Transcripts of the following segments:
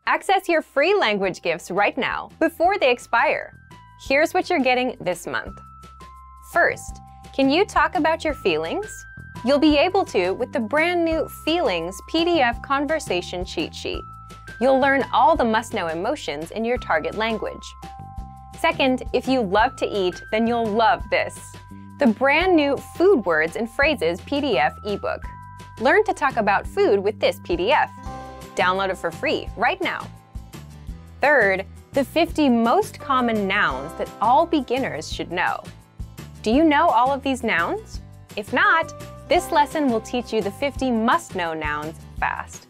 Access your free language gifts right now before they expire. Here's what you're getting this month. First, can you talk about your feelings? You'll be able to with the brand new Feelings PDF conversation cheat sheet. You'll learn all the must-know emotions in your target language. Second, if you love to eat, then you'll love this. The brand new Food Words and Phrases PDF ebook. Learn to talk about food with this PDF. Download it for free right now. Third, the 50 most common nouns that all beginners should know. Do you know all of these nouns? If not, this lesson will teach you the 50 must-know nouns fast.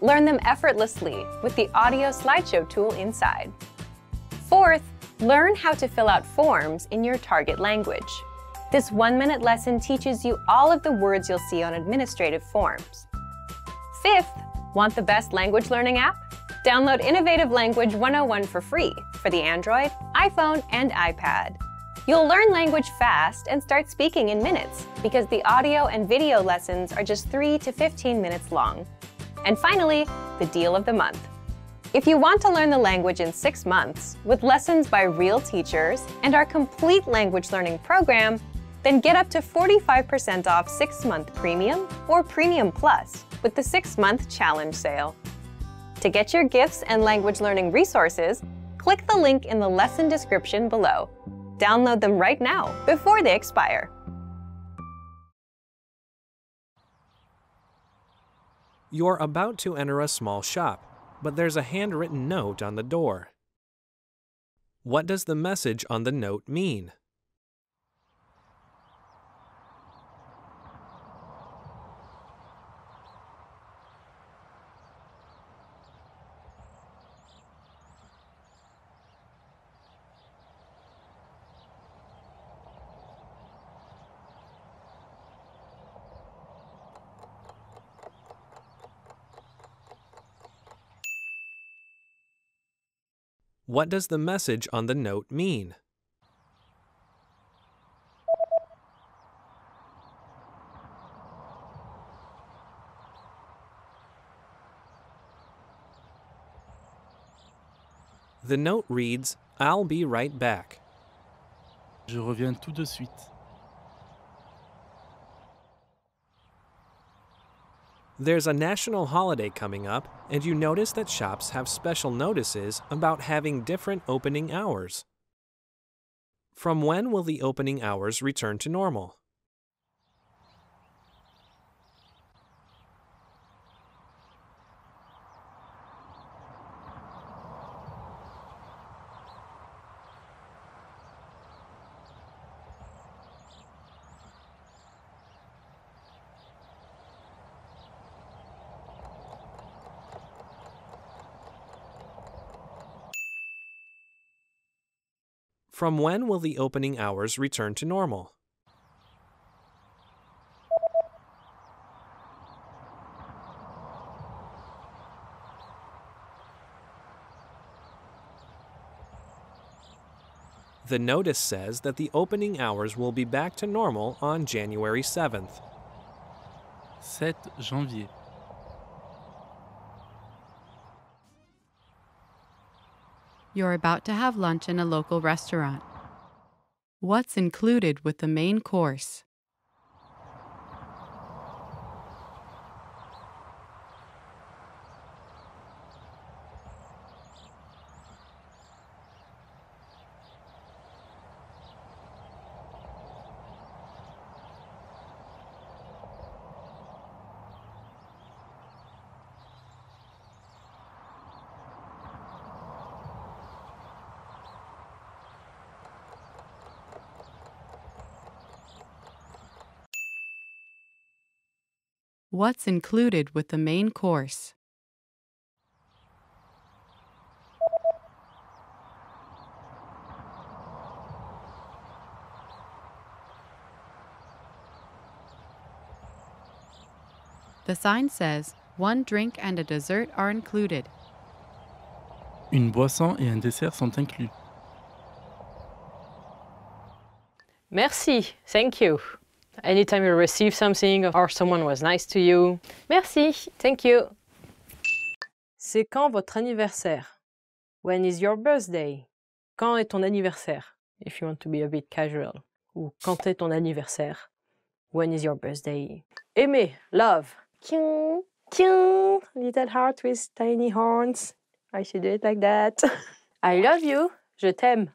Learn them effortlessly with the audio slideshow tool inside. Fourth, learn how to fill out forms in your target language. This 1-minute lesson teaches you all of the words you'll see on administrative forms. Fifth, want the best language learning app? Download Innovative Language 101 for free for the Android, iPhone, and iPad. You'll learn language fast and start speaking in minutes because the audio and video lessons are just 3 to 15 minutes long. And finally, the deal of the month. If you want to learn the language in 6 months with lessons by real teachers and our complete language learning program, then get up to 45% off 6-month Premium or Premium Plus with the 6-month Challenge Sale. To get your gifts and language learning resources, click the link in the lesson description below. Download them right now before they expire. You're about to enter a small shop, but there's a handwritten note on the door. What does the message on the note mean? What does the message on the note mean? The note reads, "I'll be right back." Je reviens tout de suite. There's a national holiday coming up, and you notice that shops have special notices about having different opening hours. From when will the opening hours return to normal? From when will the opening hours return to normal? The notice says that the opening hours will be back to normal on January 7th. 7 janvier. You're about to have lunch in a local restaurant. What's included with the main course? What's included with the main course? The sign says, 1 drink and a dessert are included. Une boisson et un dessert sont inclus. Merci, thank you. Anytime you receive something or someone was nice to you, merci, thank you. C'est quand votre anniversaire? When is your birthday? Quand est ton anniversaire? If you want to be a bit casual. Ou quand est ton anniversaire? When is your birthday? Aimer, love. Tiens, tiens, little heart with tiny horns. I should do it like that. I love you. Je t'aime.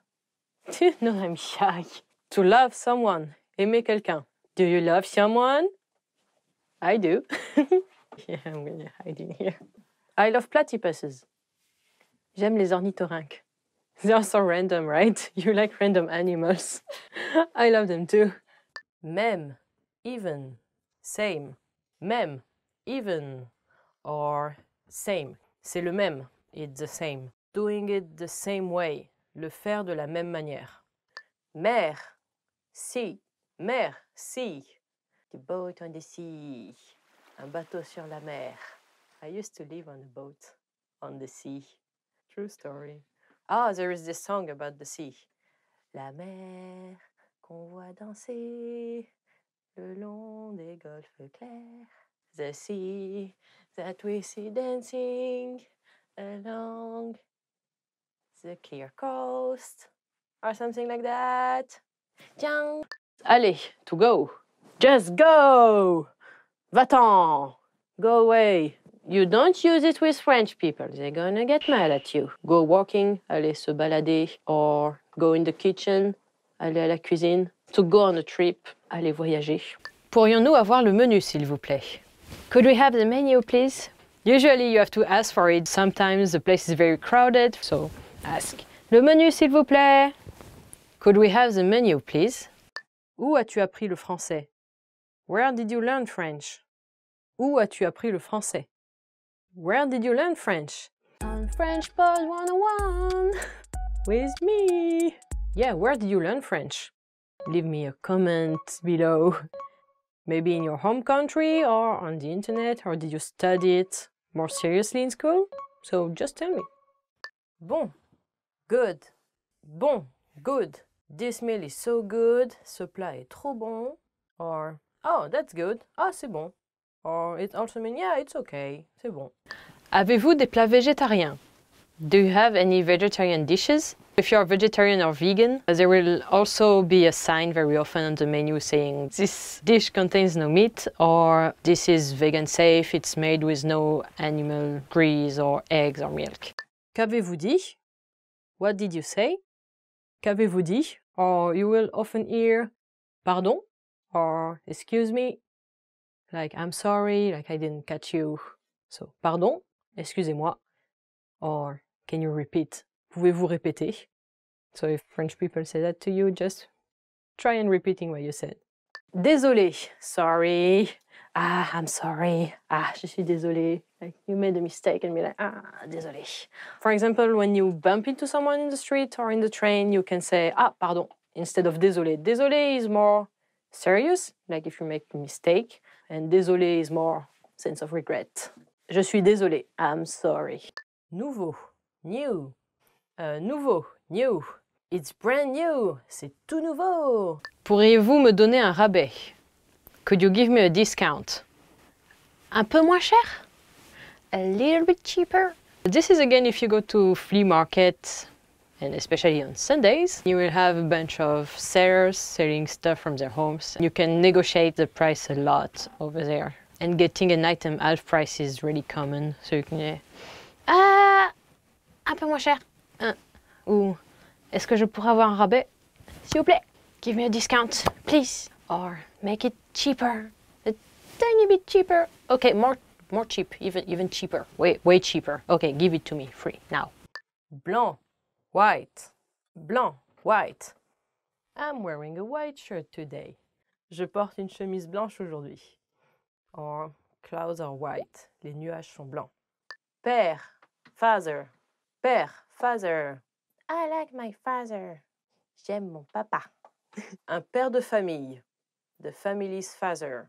Non, I'm shy. To love someone. Aimer quelqu'un. Do you love someone? I do. Yeah, I'm gonna hide in here. I love platypuses. J'aime les ornithorynques. They are so random, right? You like random animals. I love them too. Même, even, same. Même, even, or same. C'est le même. It's the same. Doing it the same way. Le faire de la même manière. Mer, sea. Mer, sea. The boat on the sea. Un bateau sur la mer. I used to live on a boat on the sea. True story. Ah, there is this song about the sea. La mer qu'on voit danser le long des golfes clairs. The sea that we see dancing along the clear coast. Or something like that. Tiens. Allez, to go. Just go. Va-t'en. Go away. You don't use it with French people. They're gonna get mad at you. Go walking, aller se balader, or go in the kitchen, aller à la cuisine. To go on a trip, aller voyager. Pourrions-nous avoir le menu, s'il vous plaît? Could we have the menu, please? Usually you have to ask for it. Sometimes the place is very crowded, so ask. Le menu, s'il vous plaît? Could we have the menu, please? Où as-tu appris le français? Where did you learn French? Où as-tu appris le français? Where did you learn French? On French Pod 101 with me. Yeah, where did you learn French? Leave me a comment below. Maybe in your home country or on the internet, or did you study it more seriously in school? So just tell me. Bon, good. Bon, good. This meal is so good. Ce plat est trop bon. Or, oh, that's good. Ah, c'est bon. Or it also means, yeah, it's okay. C'est bon. Avez-vous des plats végétariens? Do you have any vegetarian dishes? If you're vegetarian or vegan, there will also be a sign very often on the menu saying this dish contains no meat, or this is vegan safe, it's made with no animal grease or eggs or milk. Qu'avez-vous dit? What did you say? Qu'avez-vous dit? Or you will often hear pardon or excuse me, like I'm sorry, like I didn't catch you. So pardon, excusez-moi, or can you repeat? Pouvez-vous répéter? So if French people say that to you, just try and repeating what you said. Désolé, sorry. Ah, I'm sorry. Ah, je suis désolé. Like you made a mistake and be like, ah, désolé. For example, when you bump into someone in the street or in the train, you can say, ah, pardon, instead of désolé. Désolé is more serious, like if you make a mistake, and désolé is more sense of regret. Je suis désolé. I'm sorry. Nouveau, new. Nouveau, new. It's brand new. C'est tout nouveau. Pourriez-vous me donner un rabais? Could you give me a discount? Un peu moins cher? A little bit cheaper? This is again if you go to flea market, and especially on Sundays, you will have a bunch of sellers selling stuff from their homes. You can negotiate the price a lot over there. And getting an item half price is really common. So you can un peu moins cher. Ou est-ce que je pourrais avoir un rabais? S'il vous plaît, give me a discount, please. Or make it cheaper, a tiny bit cheaper. Okay, more cheap, even cheaper, way cheaper. Okay, give it to me, free, now. Blanc, white, blanc, white. I'm wearing a white shirt today. Je porte une chemise blanche aujourd'hui. Or clouds are white, les nuages sont blancs. Père, father, père, father. I like my father. J'aime mon papa. Un père de famille. The family's father.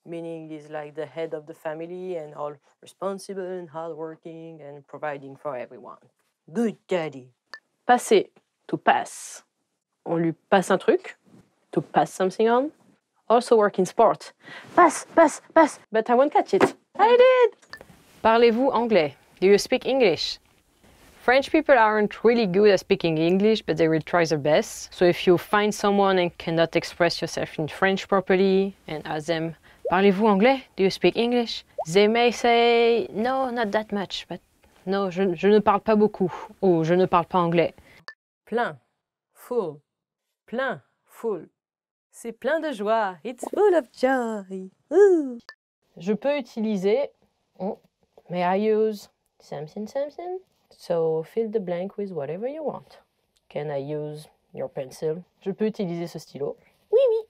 Meaning he's like the head of the family and all responsible and hardworking and providing for everyone. Good daddy. Passer. To pass. On lui passe un truc. To pass something on. Also work in sport. Pass, pass, pass. But I won't catch it. I did. Parlez-vous anglais? Do you speak English? French people aren't really good at speaking English, but they will try their best. So if you find someone and cannot express yourself in French properly and ask them, Parlez-vous anglais? Do you speak English? They may say, no, not that much, but no, je ne parle pas beaucoup, ou je ne parle pas anglais. Plein, full, plein, full. C'est plein de joie. It's full of joy. Ooh. Je peux utiliser, may I use something, something? So fill the blank with whatever you want. Can I use your pencil? Je peux utiliser ce stylo. Oui, oui.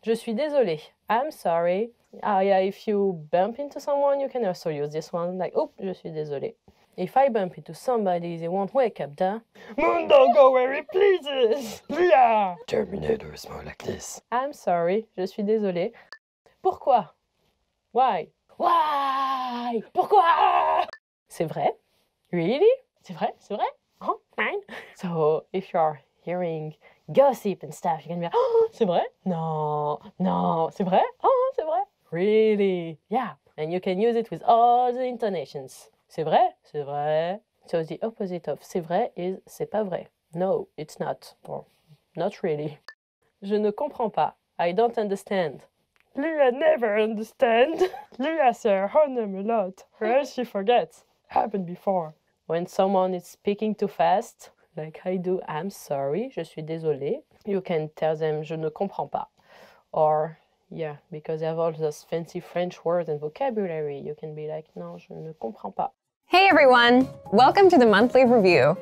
Je suis désolé. I'm sorry. Ah, yeah, if you bump into someone, you can also use this one. Like, oh, je suis désolé. If I bump into somebody, they won't wake up, duh. Mundo, go where it pleases. Yeah. Terminator is more like this. I'm sorry. Je suis désolé. Pourquoi? Why? Why? Pourquoi? C'est vrai? Really? C'est vrai? C'est vrai? Oh, fine. So, if you're hearing gossip and stuff, you're gonna be like, oh, c'est vrai? No, no, c'est vrai? Oh, c'est vrai? Really? Yeah. And you can use it with all the intonations. C'est vrai? C'est vrai. So the opposite of c'est vrai is c'est pas vrai. No, it's not. Or not really. Je ne comprends pas. I don't understand. Leah never understand. Leah says her name a lot, or else she forgets. Happened before. When someone is speaking too fast, like I do, I'm sorry, je suis désolé, you can tell them je ne comprends pas. Or, yeah, because they have all those fancy French words and vocabulary, you can be like, non, je ne comprends pas. Hey everyone! Welcome to the monthly review.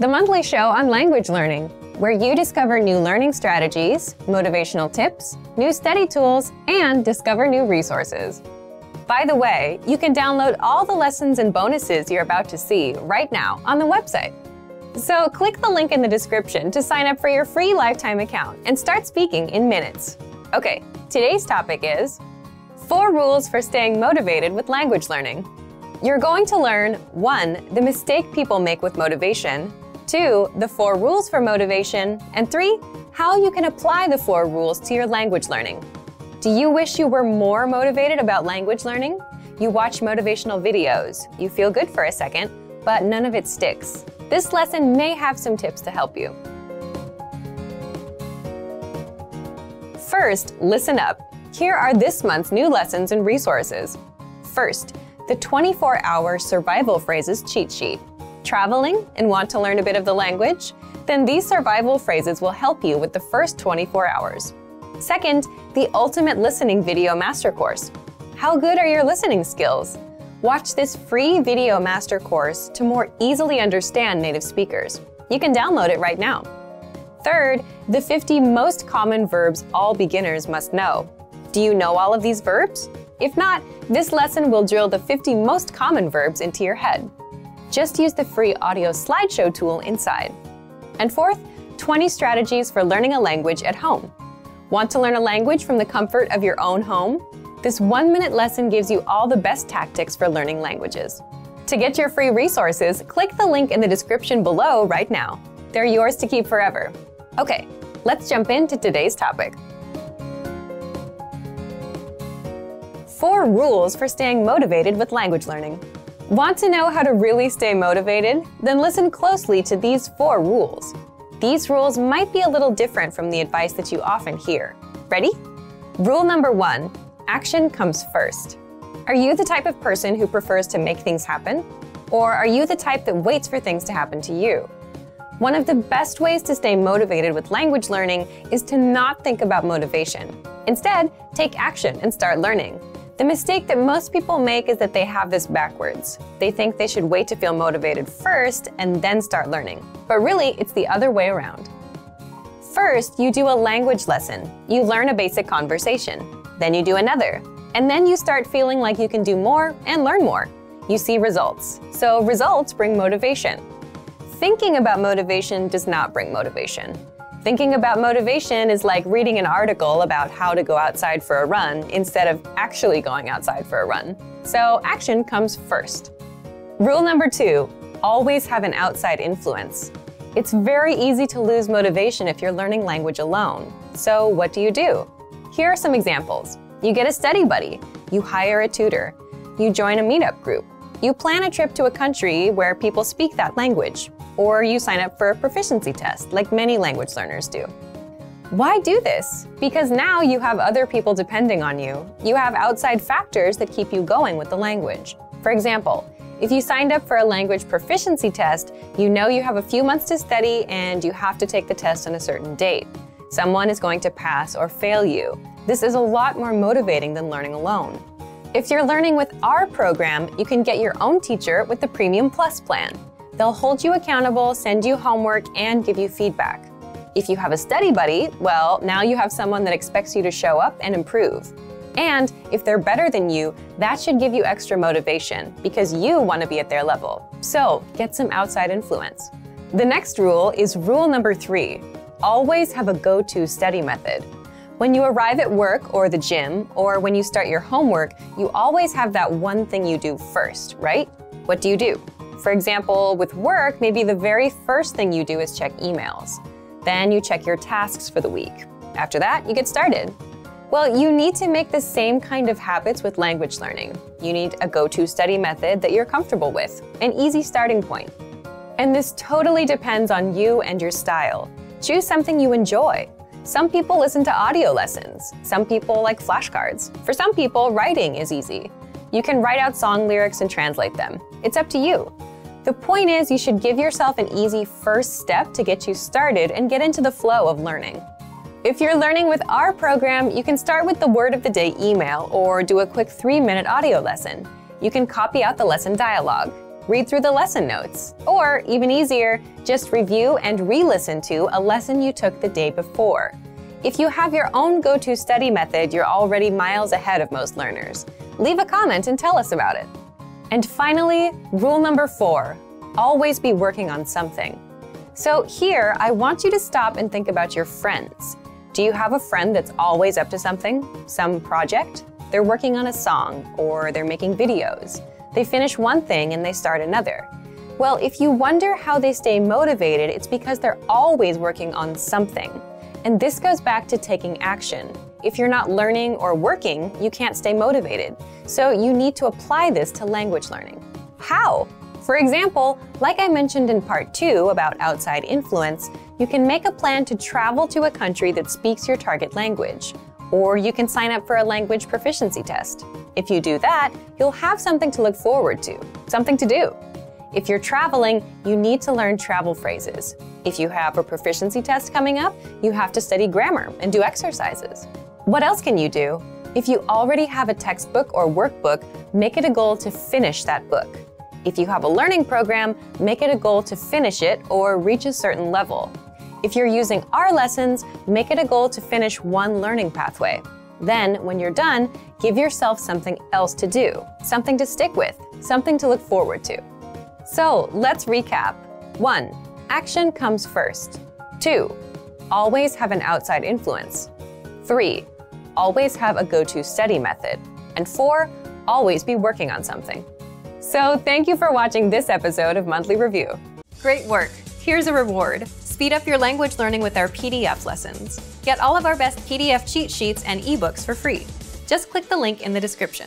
The monthly show on language learning, where you discover new learning strategies, motivational tips, new study tools, and discover new resources. By the way, you can download all the lessons and bonuses you're about to see right now on the website. So click the link in the description to sign up for your free lifetime account and start speaking in minutes. Okay, today's topic is 4 rules for staying motivated with language learning. You're going to learn 1. The mistake people make with motivation, 2. The 4 rules for motivation, and 3. How you can apply the 4 rules to your language learning. Do you wish you were more motivated about language learning? You watch motivational videos, you feel good for a second, but none of it sticks. This lesson may have some tips to help you. First, listen up. Here are this month's new lessons and resources. First, the 24-hour survival phrases cheat sheet. Traveling and want to learn a bit of the language? Then these survival phrases will help you with the first 24 hours. Second, the Ultimate Listening Video Master Course. How good are your listening skills? Watch this free video master course to more easily understand native speakers. You can download it right now. Third, the 50 most common verbs all beginners must know. Do you know all of these verbs? If not, this lesson will drill the 50 most common verbs into your head. Just use the free audio slideshow tool inside. And fourth, 20 strategies for learning a language at home. Want to learn a language from the comfort of your own home? This 1-minute lesson gives you all the best tactics for learning languages. To get your free resources, click the link in the description below right now. They're yours to keep forever. Okay, let's jump into today's topic. 4 rules for staying motivated with language learning. Want to know how to really stay motivated? Then listen closely to these 4 rules. These rules might be a little different from the advice that you often hear. Ready? Rule number 1, action comes first. Are you the type of person who prefers to make things happen? Or are you the type that waits for things to happen to you? One of the best ways to stay motivated with language learning is to not think about motivation. Instead, take action and start learning. The mistake that most people make is that they have this backwards. They think they should wait to feel motivated first and then start learning. But really, it's the other way around. First, you do a language lesson. You learn a basic conversation. Then you do another. And then you start feeling like you can do more and learn more. You see results. So results bring motivation. Thinking about motivation does not bring motivation. Thinking about motivation is like reading an article about how to go outside for a run instead of actually going outside for a run. So action comes first. Rule number 2, always have an outside influence. It's very easy to lose motivation if you're learning language alone. So what do? Here are some examples. You get a study buddy. You hire a tutor. You join a meetup group. You plan a trip to a country where people speak that language. Or you sign up for a proficiency test, like many language learners do. Why do this? Because now you have other people depending on you. You have outside factors that keep you going with the language. For example, if you signed up for a language proficiency test, you know you have a few months to study and you have to take the test on a certain date. Someone is going to pass or fail you. This is a lot more motivating than learning alone. If you're learning with our program, you can get your own teacher with the Premium Plus plan. They'll hold you accountable, send you homework, and give you feedback. If you have a study buddy, well, now you have someone that expects you to show up and improve. And if they're better than you, that should give you extra motivation because you want to be at their level. So get some outside influence. The next rule is rule number 3. Always have a go-to study method. When you arrive at work or the gym, or when you start your homework, you always have that one thing you do first, right? What do you do? For example, with work, maybe the very first thing you do is check emails. Then you check your tasks for the week. After that, you get started. Well, you need to make the same kind of habits with language learning. You need a go-to study method that you're comfortable with, an easy starting point. And this totally depends on you and your style. Choose something you enjoy. Some people listen to audio lessons. Some people like flashcards. For some people, writing is easy. You can write out song lyrics and translate them. It's up to you. The point is, you should give yourself an easy first step to get you started and get into the flow of learning. If you're learning with our program, you can start with the word of the day email or do a quick 3-minute audio lesson. You can copy out the lesson dialogue, read through the lesson notes, or even easier, just review and re-listen to a lesson you took the day before. If you have your own go-to study method, you're already miles ahead of most learners. Leave a comment and tell us about it. And finally, rule number 4, always be working on something. So here, I want you to stop and think about your friends. Do you have a friend that's always up to something, some project? They're working on a song, or they're making videos. They finish one thing and they start another. Well, if you wonder how they stay motivated, it's because they're always working on something. And this goes back to taking action. If you're not learning or working, you can't stay motivated. So you need to apply this to language learning. How? For example, like I mentioned in part 2 about outside influence, you can make a plan to travel to a country that speaks your target language. Or you can sign up for a language proficiency test. If you do that, you'll have something to look forward to, something to do. If you're traveling, you need to learn travel phrases. If you have a proficiency test coming up, you have to study grammar and do exercises. What else can you do? If you already have a textbook or workbook, make it a goal to finish that book. If you have a learning program, make it a goal to finish it or reach a certain level. If you're using our lessons, make it a goal to finish one learning pathway. Then, when you're done, give yourself something else to do, something to stick with, something to look forward to. So, let's recap. 1. Action comes first. 2. Always have an outside influence. 3. Always have a go-to study method. And 4. Always be working on something. So, thank you for watching this episode of Monthly Review. Great work! Here's a reward. Speed up your language learning with our PDF lessons. Get all of our best PDF cheat sheets and ebooks for free. Just click the link in the description.